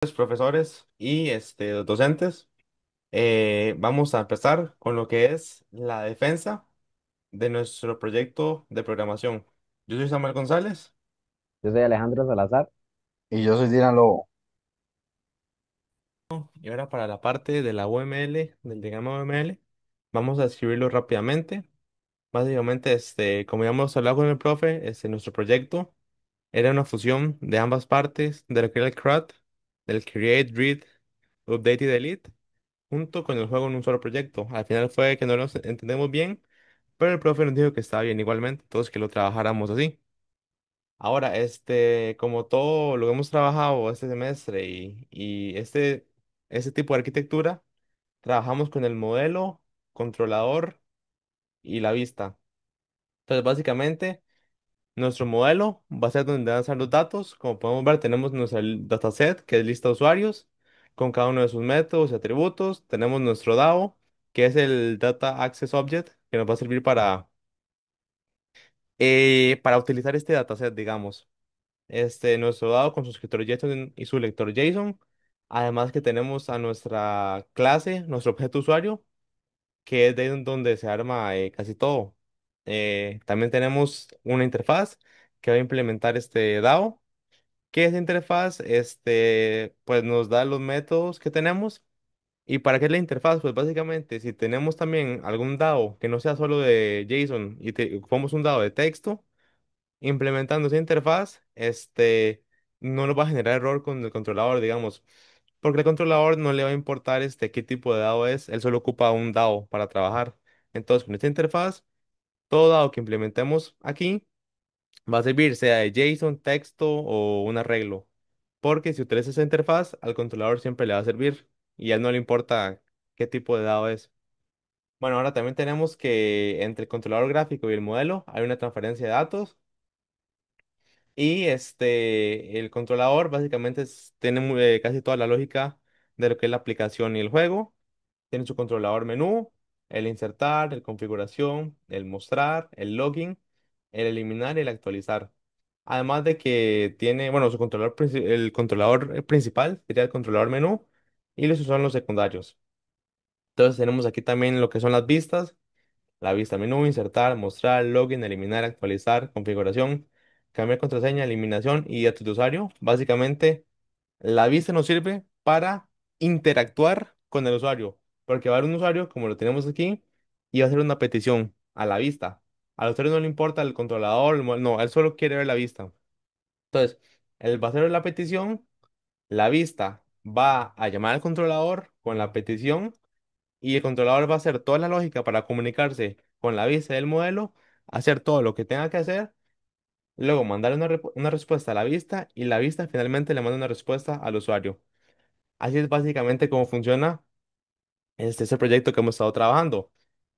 Profesores y los docentes. Vamos a empezar con lo que es la defensa de nuestro proyecto de programación. Yo soy Samuel González Yo soy Alejandro Salazar. Y yo soy Dylan Lobo. y ahora para la parte de la UML, del diagrama UML, vamos a escribirlo rápidamente. Básicamente, como ya hemos hablado con el profe, nuestro proyecto era una fusión de ambas partes de lo que era el CRUD, del Create, Read, Update y Delete, junto con el juego en un solo proyecto. Al final fue que no lo entendemos bien, pero el profe nos dijo que estaba bien igualmente, entonces que lo trabajáramos así. Ahora, como todo lo que hemos trabajado este semestre y este tipo de arquitectura, trabajamos con el modelo, controlador y la vista. Entonces, básicamente, nuestro modelo va a ser donde van a estar los datos. Como podemos ver, tenemos nuestro dataset, que es lista de usuarios, con cada uno de sus métodos y atributos. Tenemos nuestro DAO, que es el Data Access Object, que nos va a servir para utilizar este dataset, digamos. Nuestro DAO con su escritorio JSON y su lector JSON. Además que tenemos a nuestra clase, nuestro objeto usuario, que es de ahí donde se arma casi todo. También tenemos una interfaz que va a implementar este DAO, que esa interfaz pues nos da los métodos que tenemos. ¿Y para qué es la interfaz? Pues básicamente, si tenemos también algún DAO que no sea solo de JSON y ocupamos un DAO de texto, implementando esa interfaz, no nos va a generar error con el controlador, digamos, porque el controlador no le va a importar qué tipo de DAO es, él solo ocupa un DAO para trabajar. Entonces, con esta interfaz, todo DAO que implementemos aquí va a servir, sea de JSON, texto o un arreglo, porque si utiliza esa interfaz, al controlador siempre le va a servir y a él no le importa qué tipo de DAO es. Bueno, ahora también tenemos que entre el controlador gráfico y el modelo hay una transferencia de datos. Y el controlador básicamente tiene casi toda la lógica de lo que es la aplicación y el juego. Tiene su controlador menú, el insertar, el configuración, el mostrar, el login, el eliminar y el actualizar. Además de que tiene, bueno, el controlador principal sería el controlador menú y los son los secundarios. Entonces tenemos aquí también lo que son las vistas. La vista menú, insertar, mostrar, login, eliminar, actualizar, configuración, cambiar contraseña, eliminación y datos de usuario. Básicamente, la vista nos sirve para interactuar con el usuario, porque va a haber un usuario, como lo tenemos aquí, y va a hacer una petición a la vista. Al usuario no le importa el controlador, no, él solo quiere ver la vista. Entonces, él va a hacer la petición, la vista va a llamar al controlador con la petición y el controlador va a hacer toda la lógica para comunicarse con la vista del modelo, hacer todo lo que tenga que hacer, luego mandar una respuesta a la vista y la vista finalmente le manda una respuesta al usuario. Así es básicamente cómo funciona ese proyecto que hemos estado trabajando.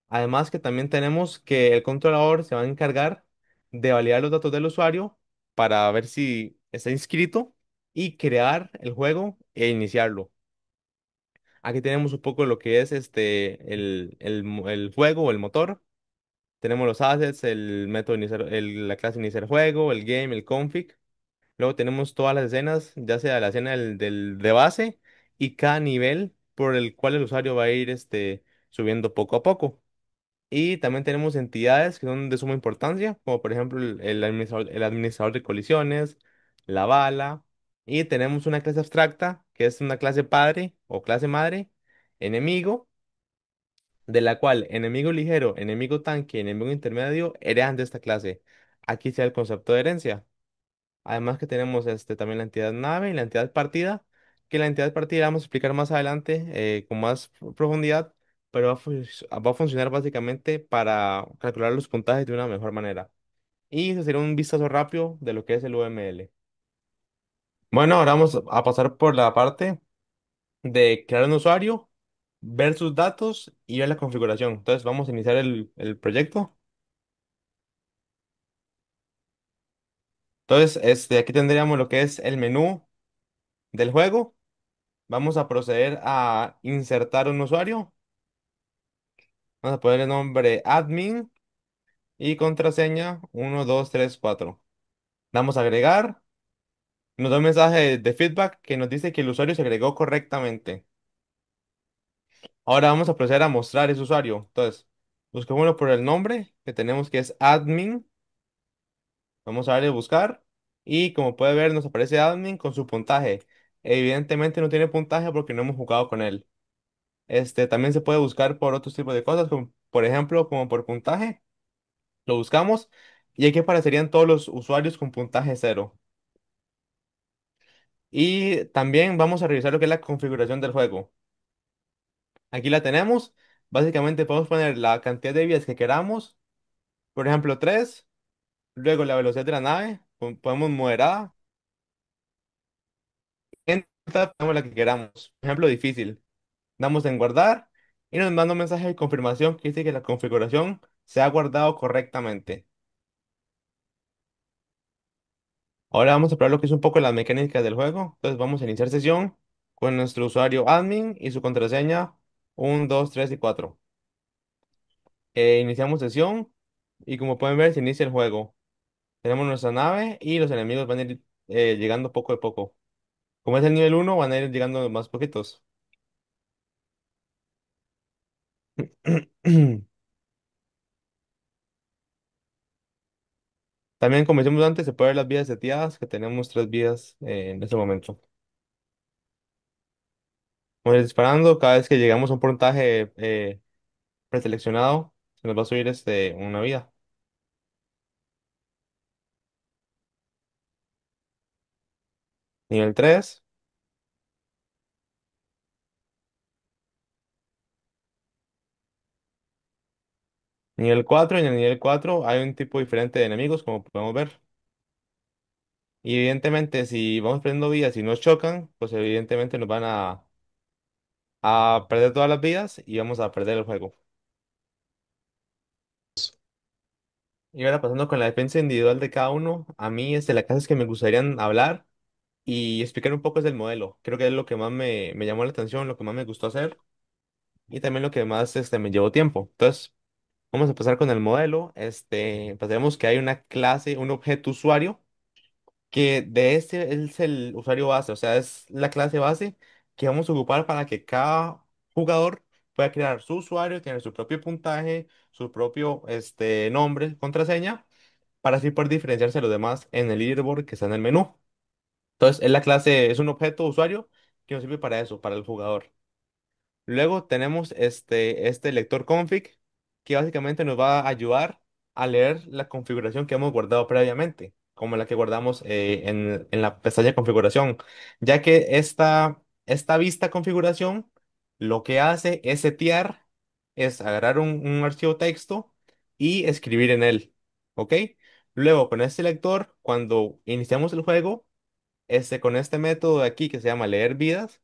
Además que también tenemos que el controlador se va a encargar de validar los datos del usuario para ver si está inscrito y crear el juego e iniciarlo. Aquí tenemos un poco lo que es el juego o el motor. Tenemos los assets, el método iniciar, la clase iniciar juego, el game, el config. Luego tenemos todas las escenas, ya sea la escena de base y cada nivel por el cual el usuario va a ir subiendo poco a poco. Y también tenemos entidades que son de suma importancia, como por ejemplo el administrador de colisiones, la bala. Y tenemos una clase abstracta, que es una clase padre o clase madre, enemigo, de la cual enemigo ligero, enemigo tanque y enemigo intermedio heredan de esta clase. Aquí sea el concepto de herencia. Además que tenemos también la entidad nave y la entidad partida, que la entidad partida la vamos a explicar más adelante con más profundidad, pero va a funcionar básicamente para calcular los puntajes de una mejor manera. Y ese sería un vistazo rápido de lo que es el UML. Bueno, ahora vamos a pasar por la parte de crear un usuario, ver sus datos y ver la configuración. Entonces vamos a iniciar el proyecto. Entonces, aquí tendríamos lo que es el menú del juego. Vamos a proceder a insertar un usuario. Vamos a poner el nombre admin y contraseña 1, 2, 3, 4. Damos a agregar Nos da un mensaje de feedback que nos dice que el usuario se agregó correctamente. Ahora vamos a proceder a mostrar ese usuario. Entonces, busquémoslo por el nombre que tenemos que es admin. Vamos a darle buscar. Y como puede ver, nos aparece admin con su puntaje. Evidentemente no tiene puntaje porque no hemos jugado con él. También se puede buscar por otros tipos de cosas, como por ejemplo, como por puntaje. Lo buscamos y aquí aparecerían todos los usuarios con puntaje cero. Y también vamos a revisar lo que es la configuración del juego. Aquí la tenemos. Básicamente podemos poner la cantidad de vías que queramos. Por ejemplo, 3. Luego la velocidad de la nave. Podemos moderada. Esta ponemos la que queramos. Por ejemplo, difícil. Damos en guardar y nos manda un mensaje de confirmación que dice que la configuración se ha guardado correctamente. Ahora vamos a probar lo que es un poco las mecánicas del juego. Entonces vamos a iniciar sesión con nuestro usuario admin y su contraseña 1, 2, 3 y 4. Iniciamos sesión y como pueden ver se inicia el juego. Tenemos nuestra nave y los enemigos van a ir llegando poco a poco. Como es el nivel 1 van a ir llegando más poquitos. También como decíamos antes se puede ver las vías seteadas que tenemos 3 vías en este momento. Vamos a ir disparando cada vez que llegamos a un puntaje preseleccionado se nos va a subir una vida. Nivel 3. Nivel 4 y en el nivel 4 hay un tipo diferente de enemigos, como podemos ver. Y evidentemente, si vamos perdiendo vidas y nos chocan, pues evidentemente nos van a perder todas las vidas y vamos a perder el juego. Y ahora pasando con la defensa individual de cada uno, a mí la casa es que me gustaría hablar y explicar un poco es el modelo. Creo que es lo que más me llamó la atención, lo que más me gustó hacer y también lo que más me llevó tiempo. Entonces, vamos a empezar con el modelo. Pasaremos que hay una clase, un objeto usuario que de este es el usuario base, o sea, es la clase base que vamos a ocupar para que cada jugador pueda crear su usuario, tener su propio puntaje, su propio nombre, contraseña, para así poder diferenciarse de los demás en el leaderboard que está en el menú. Entonces, es la clase, es un objeto usuario que nos sirve para eso, para el jugador. Luego tenemos este lector config que básicamente nos va a ayudar a leer la configuración que hemos guardado previamente, como la que guardamos en la pestaña de configuración, ya que esta vista configuración lo que hace es setear, es agarrar un archivo texto y escribir en él, ¿ok? Luego con este lector, cuando iniciamos el juego, con este método de aquí que se llama leer vidas,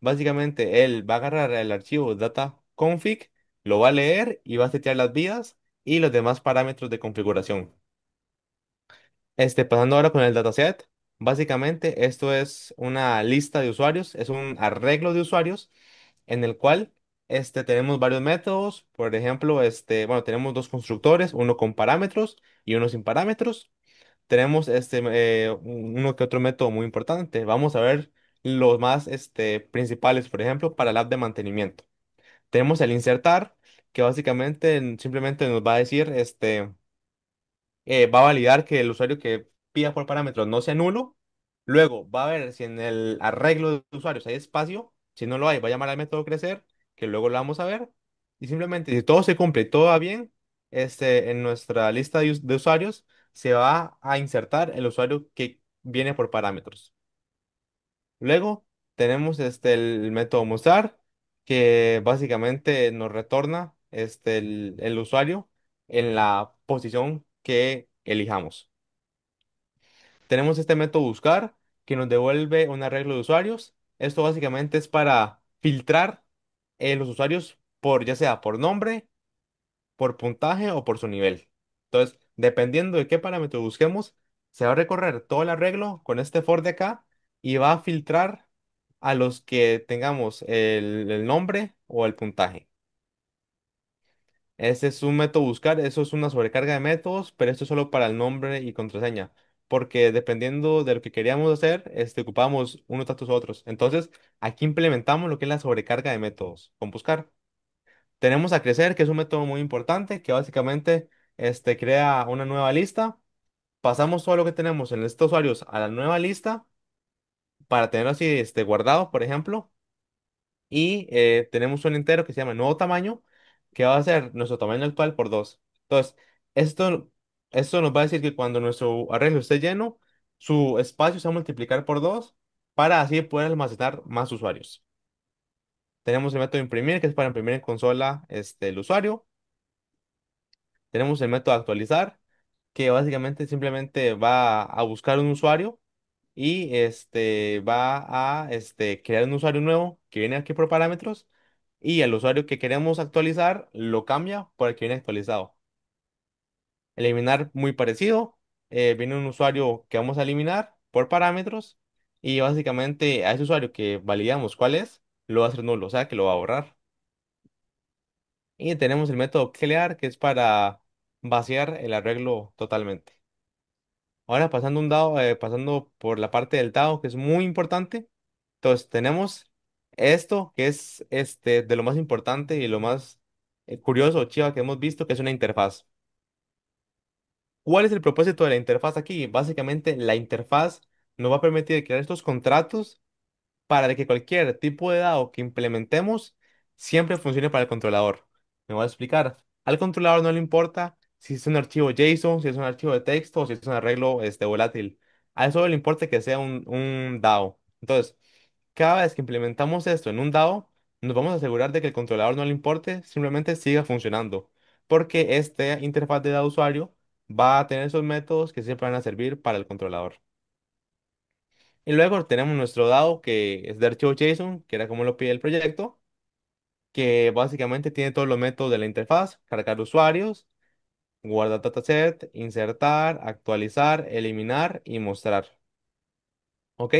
básicamente él va a agarrar el archivo data config, lo va a leer y va a setear las vidas y los demás parámetros de configuración. Pasando ahora con el dataset, básicamente esto es una lista de usuarios, es un arreglo de usuarios en el cual tenemos varios métodos, por ejemplo, bueno, tenemos dos constructores, uno con parámetros y uno sin parámetros. Tenemos uno que otro método muy importante. Vamos a ver los más principales, por ejemplo, para el app de mantenimiento. Tenemos el insertar, que básicamente simplemente nos va a decir, va a validar que el usuario que pida por parámetros no sea nulo. Luego va a ver si en el arreglo de usuarios hay espacio. Si no lo hay, va a llamar al método crecer, que luego lo vamos a ver. Y simplemente, si todo se cumple y todo va bien, en nuestra lista de usuarios se va a insertar el usuario que viene por parámetros. Luego tenemos el método mostrar, que básicamente nos retorna el usuario en la posición que elijamos. Tenemos este método buscar, que nos devuelve un arreglo de usuarios. Esto básicamente es para filtrar los usuarios por ya sea por nombre, por puntaje o por su nivel. Entonces, dependiendo de qué parámetro busquemos, se va a recorrer todo el arreglo con este for de acá y va a filtrar a los que tengamos el nombre o el puntaje. Este es un método buscar, eso es una sobrecarga de métodos, pero esto es solo para el nombre y contraseña. porque dependiendo de lo que queríamos hacer, ocupamos unos datos u otros. Entonces, aquí implementamos lo que es la sobrecarga de métodos con buscar. Tenemos a crecer, que es un método muy importante, que básicamente crea una nueva lista. Pasamos todo lo que tenemos en estos usuarios a la nueva lista para tenerlo así guardado, por ejemplo. Y tenemos un entero que se llama nuevo tamaño, que va a ser nuestro tamaño actual por 2. Entonces, esto, esto nos va a decir que cuando nuestro arreglo esté lleno, su espacio se va a multiplicar por 2 para así poder almacenar más usuarios. Tenemos el método imprimir, que es para imprimir en consola el usuario. Tenemos el método actualizar, que básicamente simplemente va a buscar un usuario y va a crear un usuario nuevo que viene aquí por parámetros y el usuario que queremos actualizar lo cambia por el que viene actualizado. Eliminar muy parecido, viene un usuario que vamos a eliminar por parámetros y básicamente a ese usuario que validamos cuál es, lo va a hacer nulo, o sea que lo va a borrar. Y tenemos el método clear que es para vaciar el arreglo totalmente. Ahora pasando por la parte del dado, que es muy importante. Entonces, tenemos esto que es de lo más importante y lo más curioso o chiva que hemos visto, que es una interfaz. ¿Cuál es el propósito de la interfaz aquí? Básicamente, la interfaz nos va a permitir crear estos contratos para que cualquier tipo de dado que implementemos siempre funcione para el controlador. Me voy a explicar. Al controlador no le importa si es un archivo JSON, si es un archivo de texto o si es un arreglo volátil. A eso le importa que sea un DAO. Entonces, cada vez que implementamos esto en un DAO, nos vamos a asegurar de que el controlador no le importe, simplemente siga funcionando. Porque esta interfaz de DAO usuario va a tener esos métodos que siempre van a servir para el controlador. Y luego tenemos nuestro DAO que es de archivo JSON, que era como lo pide el proyecto, que básicamente tiene todos los métodos de la interfaz: cargar usuarios, guardar dataset, insertar, actualizar, eliminar y mostrar. ¿Ok?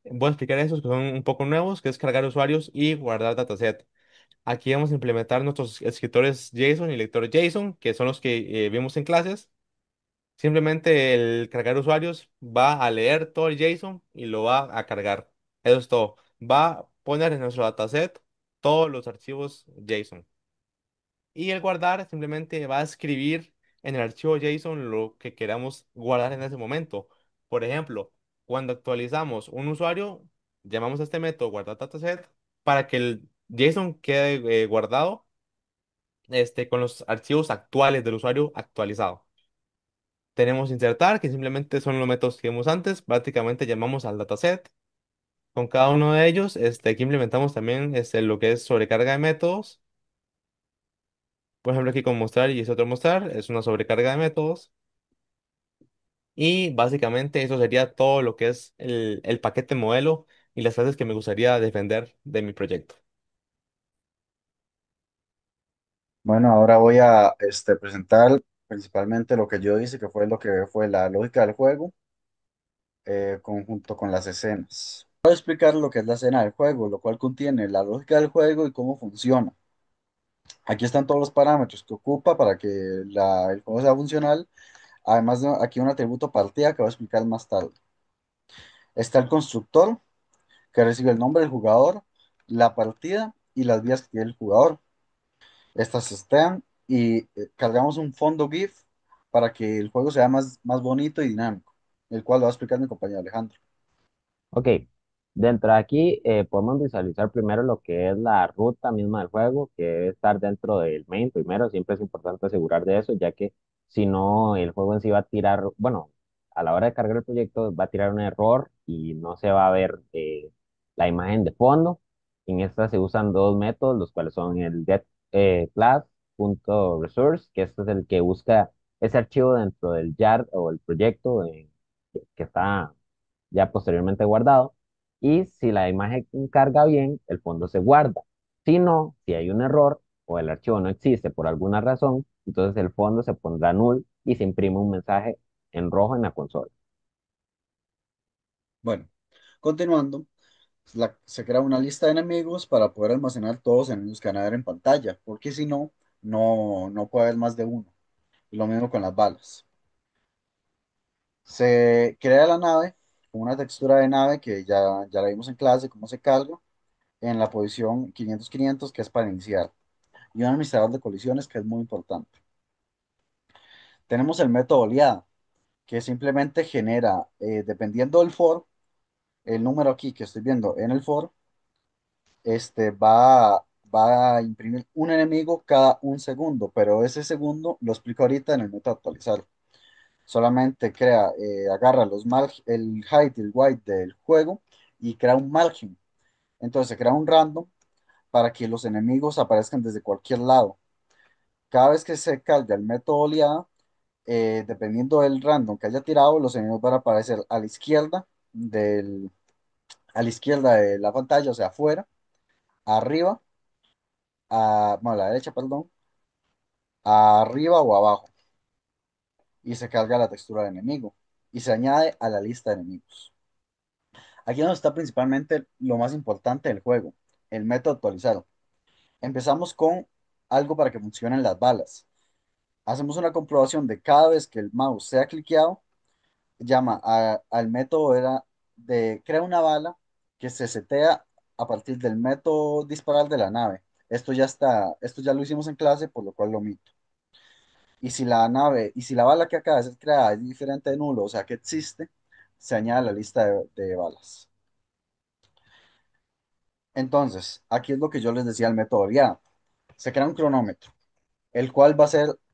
Voy a explicar esos que son un poco nuevos, que es cargar usuarios y guardar dataset. Aquí vamos a implementar nuestros escritores JSON y lectores JSON, que son los que vimos en clases. Simplemente el cargar usuarios va a leer todo el JSON y lo va a cargar. Eso es todo. Va a poner en nuestro dataset todos los archivos JSON. Y el guardar simplemente va a escribir en el archivo JSON lo que queramos guardar en ese momento. Por ejemplo, cuando actualizamos un usuario, llamamos a este método guardar dataset para que el JSON quede guardado con los archivos actuales del usuario actualizado. Tenemos insertar, que simplemente son los métodos que vimos antes. Prácticamente llamamos al dataset. Con cada uno de ellos, aquí implementamos también lo que es sobrecarga de métodos. Por ejemplo, aquí con mostrar y es otro mostrar, es una sobrecarga de métodos. Y básicamente eso sería todo lo que es el paquete modelo y las clases que me gustaría defender de mi proyecto. Bueno, ahora voy a presentar principalmente lo que yo hice, que fue lo que fue la lógica del juego, conjunto con las escenas. Voy a explicar lo que es la escena del juego, lo cual contiene la lógica del juego y cómo funciona. Aquí están todos los parámetros que ocupa para que el juego sea funcional. Además de aquí un atributo partida que voy a explicar más tarde. Está el constructor, que recibe el nombre del jugador, la partida y las vías que tiene el jugador. Estas están y cargamos un fondo GIF para que el juego sea más bonito y dinámico, el cual lo va a explicar mi compañero Alejandro. Ok, dentro de aquí podemos visualizar primero lo que es la ruta misma del juego, que debe estar dentro del main primero. Siempre es importante asegurar de eso, ya que si no, el juego en sí va a tirar, bueno, a la hora de cargar el proyecto va a tirar un error y no se va a ver la imagen de fondo. En esta se usan dos métodos, los cuales son el getClass.resource, que este es el que busca ese archivo dentro del yard o el proyecto que está ya posteriormente guardado. Y si la imagen carga bien, el fondo se guarda. Si no, si hay un error o el archivo no existe por alguna razón, entonces el fondo se pondrá null y se imprime un mensaje en rojo en la consola. Bueno, continuando, se crea una lista de enemigos para poder almacenar todos en un escáner en pantalla, porque si no, no puede haber más de uno. Y lo mismo con las balas. Se crea la nave con una textura de nave que ya la vimos en clase, cómo se carga, en la posición 500-500, que es para iniciar, y un administrador de colisiones, que es muy importante. Tenemos el método oleada, que simplemente genera, dependiendo del for, el número aquí que estoy viendo en el for, va a imprimir un enemigo cada un segundo, pero ese segundo lo explico ahorita en el método actualizar. Solamente agarra el height y el weight del juego y crea un margin. Entonces se crea un random para que los enemigos aparezcan desde cualquier lado. Cada vez que se carga el método oleada, dependiendo del random que haya tirado, los enemigos van a aparecer a la izquierda de la pantalla, o sea, afuera, arriba, bueno, a la derecha, perdón, arriba o abajo. Y se carga la textura de enemigo y se añade a la lista de enemigos. Aquí es donde está principalmente lo más importante del juego, el método actualizado. Empezamos con algo para que funcionen las balas. Hacemos una comprobación de cada vez que el mouse sea cliqueado, al método crea una bala que se setea a partir del método disparar de la nave. Esto ya lo hicimos en clase, por lo cual lo omito. Y si la bala que acaba de ser creada es diferente de nulo, o sea que existe, se añade a la lista de balas. Entonces, aquí es lo que yo les decía al método ya. Se crea un cronómetro, el cual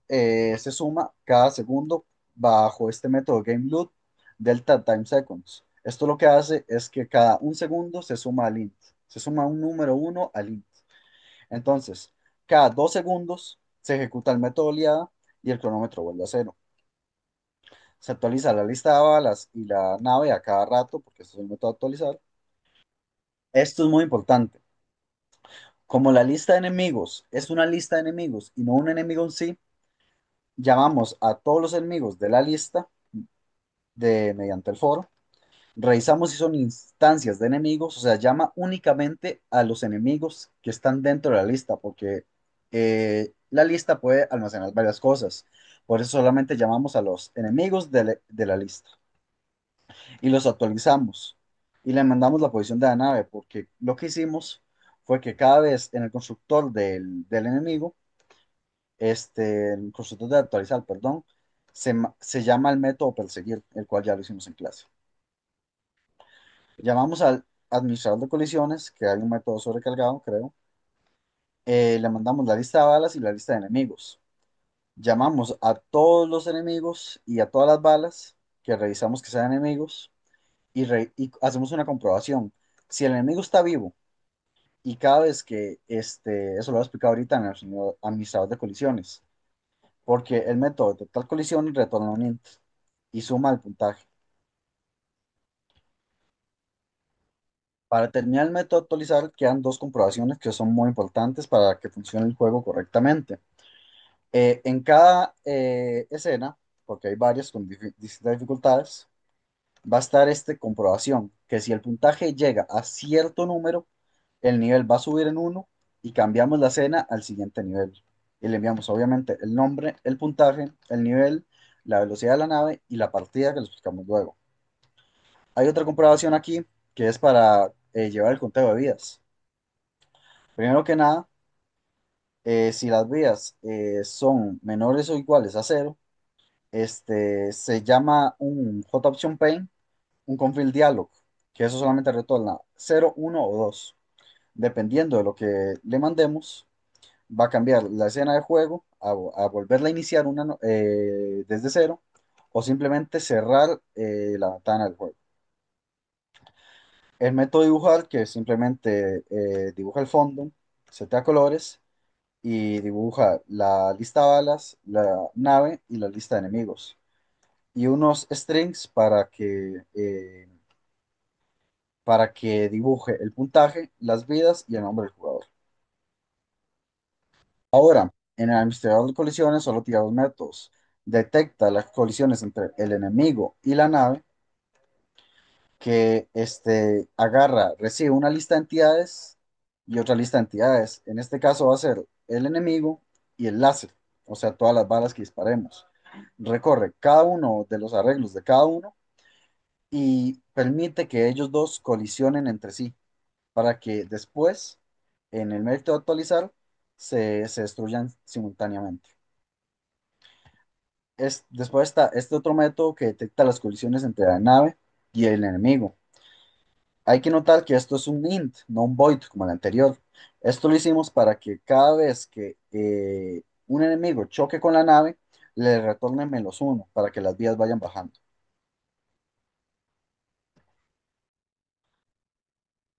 se suma cada segundo bajo este método GameLoop Delta Time Seconds. Esto lo que hace es que cada un segundo se suma al int, se suma un número uno al int. Entonces, cada 2 segundos se ejecuta el método oleada y el cronómetro vuelve a cero. Se actualiza la lista de balas y la nave a cada rato, porque este es el método de actualizar. Esto es muy importante. Como la lista de enemigos es una lista de enemigos y no un enemigo en sí, llamamos a todos los enemigos de la lista mediante el foro. Revisamos si son instancias de enemigos, o sea, llama únicamente a los enemigos que están dentro de la lista, porque la lista puede almacenar varias cosas. Por eso solamente llamamos a los enemigos de la lista y los actualizamos y le mandamos la posición de la nave, porque lo que hicimos fue que cada vez en el constructor del enemigo, el constructor de actualizar, perdón, se llama el método perseguir, el cual ya lo hicimos en clase. Llamamos al administrador de colisiones, que hay un método sobrecargado, creo. Le mandamos la lista de balas y la lista de enemigos. Llamamos a todos los enemigos y a todas las balas que revisamos que sean enemigos y hacemos una comprobación. Si el enemigo está vivo y cada vez que, eso lo voy a explicar ahorita en el señor administrador de colisiones, porque el método de total colisión retorna un int y suma el puntaje. Para terminar el método de actualizar, quedan dos comprobaciones que son muy importantes para que funcione el juego correctamente. En cada escena, porque hay varias con distintas dificultades, va a estar esta comprobación, que si el puntaje llega a cierto número, el nivel va a subir en uno y cambiamos la escena al siguiente nivel. Y le enviamos obviamente el nombre, el puntaje, el nivel, la velocidad de la nave y la partida que lo explicamos luego. Hay otra comprobación aquí que es para llevar el conteo de vidas. Primero que nada, si las vidas son menores o iguales a cero, se llama un J-Option Paint, un Config Dialog, que eso solamente retorna cero, uno o 2. Dependiendo de lo que le mandemos, va a cambiar la escena de juego a volverla a iniciar desde cero o simplemente cerrar la ventana del juego. El método dibujar, que simplemente dibuja el fondo, setea colores y dibuja la lista de balas, la nave y la lista de enemigos. Y unos strings para que dibuje el puntaje, las vidas y el nombre del jugador. Ahora, en el administrador de colisiones solo tiene dos métodos. Detecta las colisiones entre el enemigo y la nave, que recibe una lista de entidades y otra lista de entidades. En este caso va a ser el enemigo y el láser, o sea, todas las balas que disparemos. Recorre cada uno de los arreglos de cada uno y permite que ellos dos colisionen entre sí para que después, en el mérito de actualizar, se destruyan simultáneamente. Después está este otro método que detecta las colisiones entre la nave y el enemigo. Hay que notar que esto es un int, no un void como el anterior. Esto lo hicimos para que cada vez que un enemigo choque con la nave, le retorne -1 para que las vías vayan bajando.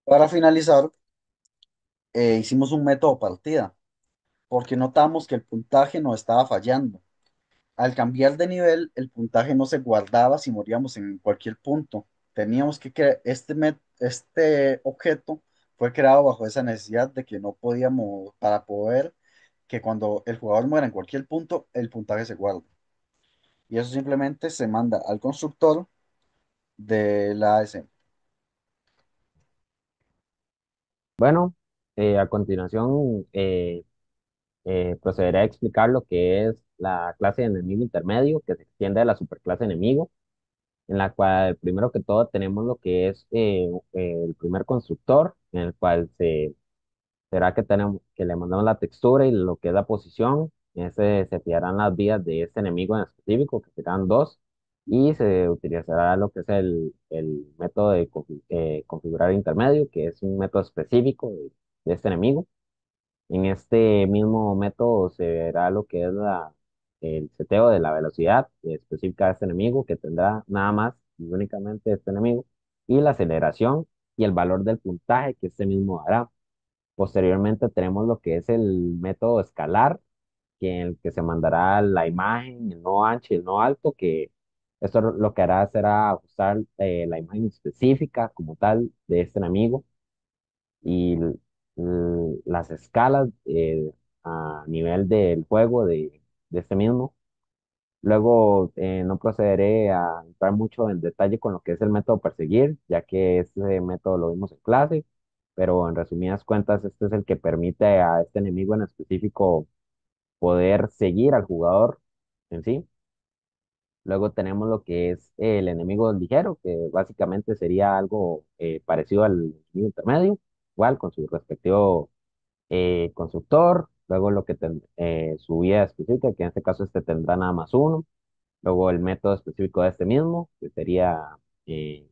Para finalizar, hicimos un método partida porque notamos que el puntaje no estaba fallando. Al cambiar de nivel, el puntaje no se guardaba si moríamos en cualquier punto. Teníamos que crear este objeto fue creado bajo esa necesidad de que no podíamos, para poder que cuando el jugador muera en cualquier punto, el puntaje se guarde. Y eso simplemente se manda al constructor de la AS. Bueno, a continuación procederé a explicar lo que es la clase de enemigo intermedio, que se extiende a la superclase enemigo, en la cual primero que todo tenemos lo que es el primer constructor, en el cual será que tenemos que le mandamos la textura y lo que es la posición. En ese se fijarán las vías de este enemigo en específico, que serán dos, y se utilizará lo que es el método de configurar intermedio, que es un método específico de este enemigo. En este mismo método se verá lo que es el seteo de la velocidad específica de este enemigo, que tendrá nada más y únicamente este enemigo, y la aceleración y el valor del puntaje que este mismo dará. Posteriormente tenemos lo que es el método escalar, que en el que se mandará la imagen, el no ancho y el no alto, que esto lo que hará será ajustar la imagen específica como tal de este enemigo y las escalas a nivel del juego de este mismo. Luego no procederé a entrar mucho en detalle con lo que es el método perseguir, ya que este método lo vimos en clase, pero en resumidas cuentas este es el que permite a este enemigo en específico poder seguir al jugador en sí. Luego tenemos lo que es el enemigo ligero, que básicamente sería algo parecido al enemigo intermedio, igual con su respectivo constructor. Luego lo que su vía específica, que en este caso este tendrá nada más uno. Luego el método específico de este mismo, que sería eh,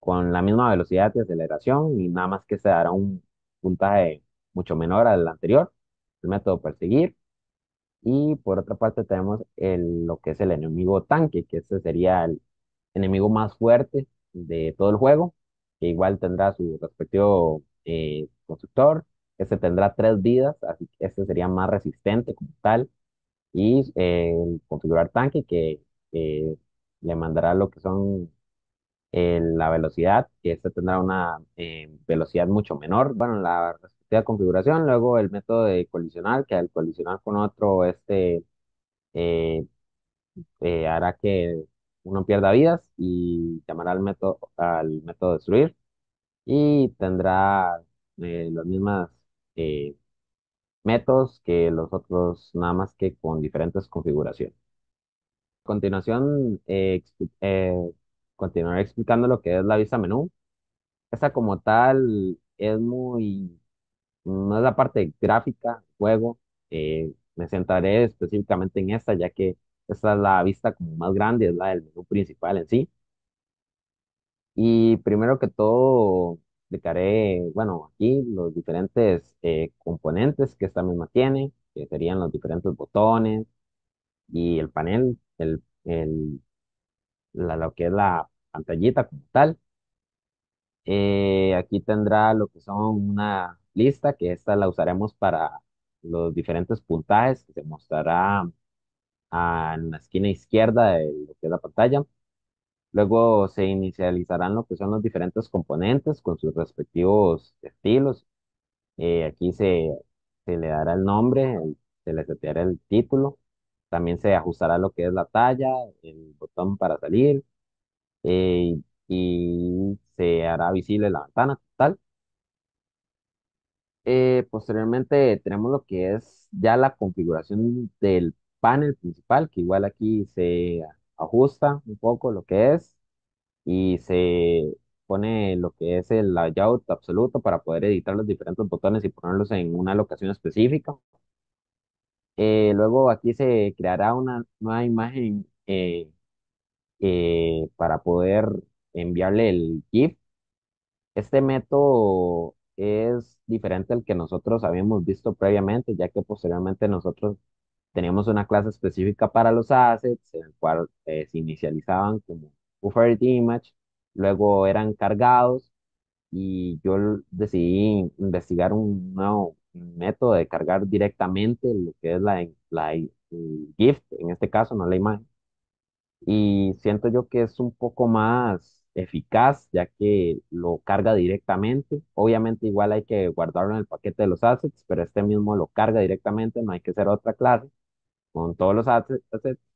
con la misma velocidad de aceleración y nada más que se dará un puntaje mucho menor al anterior. El método perseguir. Y por otra parte tenemos lo que es el enemigo tanque, que este sería el enemigo más fuerte de todo el juego, que igual tendrá su respectivo constructor. Este tendrá tres vidas, así que este sería más resistente como tal. Y el configurar tanque, que eh, le mandará lo que son la velocidad, que este tendrá una velocidad mucho menor. Bueno, la respectiva configuración. Luego el método de colisionar, que al colisionar con otro, eh, hará que uno pierda vidas y llamará al método destruir y tendrá los mismos eh, métodos que los otros, nada más que con diferentes configuraciones. A continuación, continuaré explicando lo que es la vista menú. Esta como tal es no es la parte gráfica, del juego. Me centraré específicamente en esta, ya que esta es la vista como más grande, es la del menú principal en sí. Y primero que todo, explicaré, bueno, aquí los diferentes componentes que esta misma tiene, que serían los diferentes botones y el panel, lo que es la pantallita como tal. Aquí tendrá lo que son una lista, que esta la usaremos para los diferentes puntajes que se mostrará en la esquina izquierda de lo que es la pantalla. Luego se inicializarán lo que son los diferentes componentes con sus respectivos estilos. Aquí se le dará el nombre, se le seteará el título. También se ajustará lo que es la talla, el botón para salir eh, y se hará visible la ventana total. Posteriormente tenemos lo que es ya la configuración del panel principal, que igual aquí se ajusta un poco lo que es y se pone lo que es el layout absoluto para poder editar los diferentes botones y ponerlos en una locación específica. Luego aquí se creará una nueva imagen para poder enviarle el GIF. Este método es diferente al que nosotros habíamos visto previamente, ya que posteriormente nosotros teníamos una clase específica para los assets, en el cual se inicializaban como buffered image, luego eran cargados y yo decidí investigar un nuevo método de cargar directamente lo que es el GIF, en este caso, no la imagen, y siento yo que es un poco más eficaz ya que lo carga directamente. Obviamente igual hay que guardarlo en el paquete de los assets, pero este mismo lo carga directamente, no hay que hacer otra clase con todos los assets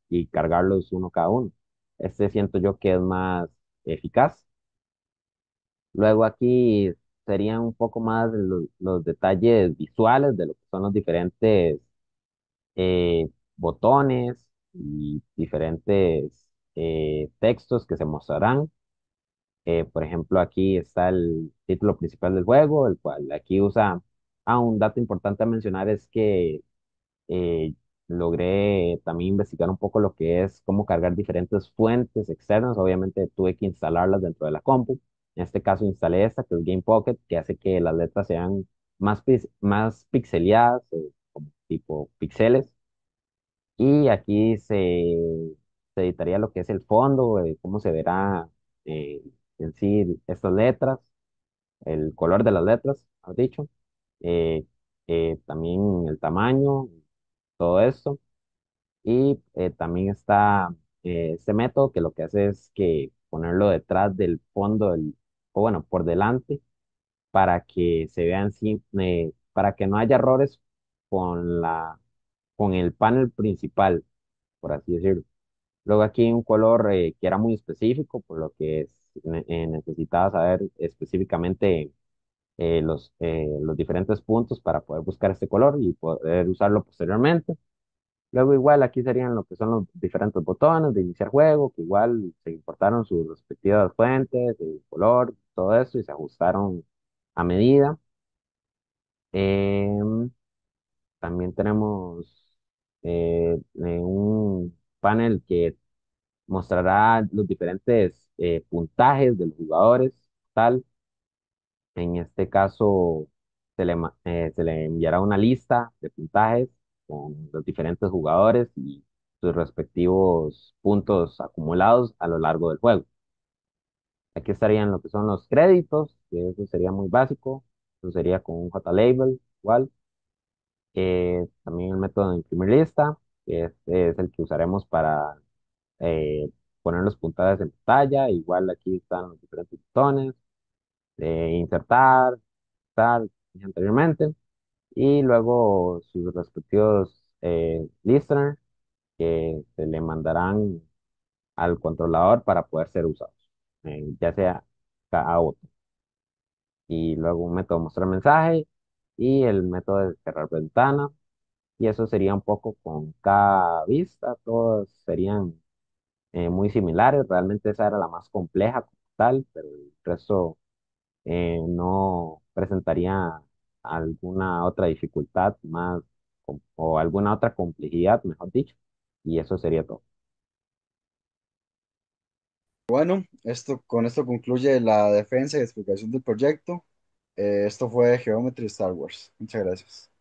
y cargarlos uno cada uno. Este siento yo que es más eficaz. Luego aquí serían un poco más los detalles visuales de lo que son los diferentes botones y diferentes textos que se mostrarán. Por ejemplo, aquí está el título principal del juego, el cual aquí usa. Un dato importante a mencionar es que eh, logré también investigar un poco lo que es cómo cargar diferentes fuentes externas. Obviamente tuve que instalarlas dentro de la compu. En este caso instalé esta, que es Game Pocket, que hace que las letras sean más pixeleadas, como tipo píxeles. Y aquí se editaría lo que es el fondo, cómo se verá eh, en sí estas letras, el color de las letras, has dicho, eh, también el tamaño, todo esto. Y también está este método que lo que hace es que ponerlo detrás del fondo, o bueno, por delante, para que se vean, para que no haya errores con con el panel principal, por así decirlo. Luego aquí un color que era muy específico, por lo que necesitaba saber específicamente los diferentes puntos para poder buscar este color y poder usarlo posteriormente. Luego igual aquí serían lo que son los diferentes botones de iniciar juego, que igual se importaron sus respectivas fuentes, el color, todo eso y se ajustaron a medida. Em, También tenemos un panel que mostrará los diferentes puntajes de los jugadores, tal. En este caso, se le enviará una lista de puntajes con los diferentes jugadores y sus respectivos puntos acumulados a lo largo del juego. Aquí estarían lo que son los créditos, que eso sería muy básico. Eso sería con un JLabel, igual. También el método de imprimir lista, que este es el que usaremos para eh, poner los puntajes en pantalla. Igual aquí están los diferentes botones de insertar, tal, dije anteriormente, y luego sus respectivos listeners que se le mandarán al controlador para poder ser usados, ya sea cada otro. Y luego un método de mostrar mensaje y el método de cerrar ventana. Y eso sería un poco con cada vista, todos serían muy similares. Realmente esa era la más compleja como tal, pero el resto no presentaría alguna otra dificultad más o alguna otra complejidad, mejor dicho, y eso sería todo. Bueno, con esto concluye la defensa y explicación del proyecto. Esto fue Geometry Star Wars. Muchas gracias.